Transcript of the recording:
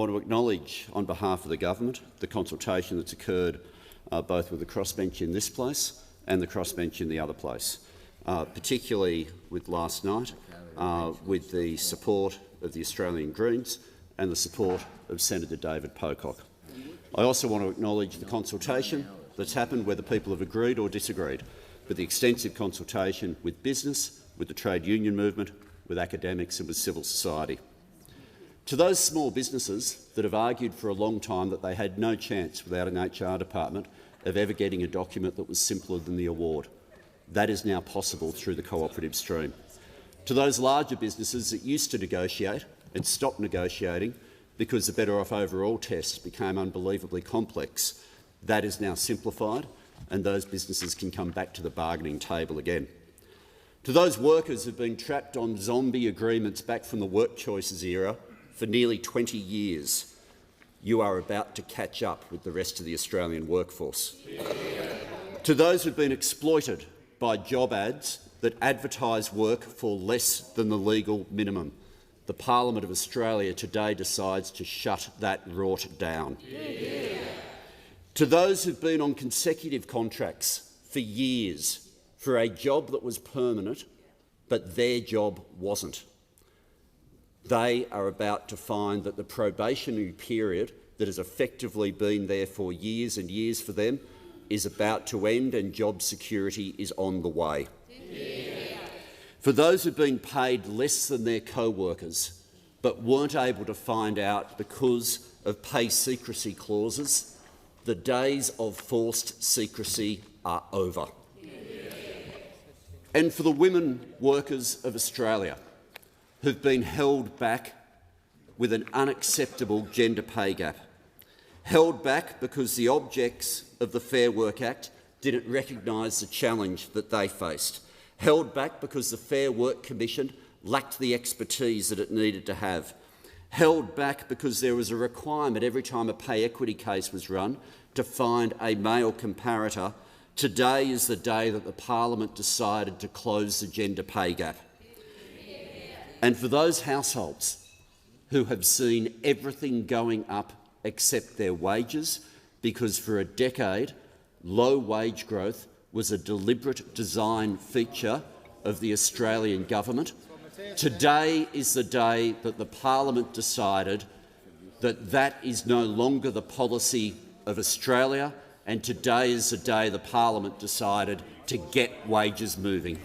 want to acknowledge, on behalf of the government, the consultation that's occurred both with the crossbench in this place and the crossbench in the other place, particularly with last night, with the support of the Australian Greens and the support of Senator David Pocock. I also want to acknowledge the consultation that's happened, whether people have agreed or disagreed, but the extensive consultation with business, with the trade union movement, with academics and with civil society. To those small businesses that have argued for a long time that they had no chance without an HR department of ever getting a document that was simpler than the award, that is now possible through the cooperative stream. To those larger businesses that used to negotiate and stopped negotiating because the Better Off Overall test became unbelievably complex, that is now simplified, and those businesses can come back to the bargaining table again. To those workers who have been trapped on zombie agreements back from the work choices era for nearly 20 years, you are about to catch up with the rest of the Australian workforce. To those who have been exploited by job ads that advertise work for less than the legal minimum, the Parliament of Australia today decides to shut that rort down. To those who have been on consecutive contracts for years for a job that was permanent, but their job wasn't, they are about to find that the probationary period that has effectively been there for years and years for them is about to end, and job security is on the way. For those who have been paid less than their co-workers but weren't able to find out because of pay secrecy clauses, the days of forced secrecy are over. And for the women workers of Australia who've been held back with an unacceptable gender pay gap, held back because the objects of the Fair Work Act didn't recognise the challenge that they faced, held back because the Fair Work Commission lacked the expertise that it needed to have, held back because there was a requirement every time a pay equity case was run to find a male comparator. Today is the day that the Parliament decided to close the gender pay gap. And for those households who have seen everything going up except their wages, because for a decade low wage growth was a deliberate design feature of the Australian government, today is the day that the Parliament decided that that is no longer the policy of Australia, and today is the day the Parliament decided to get wages moving.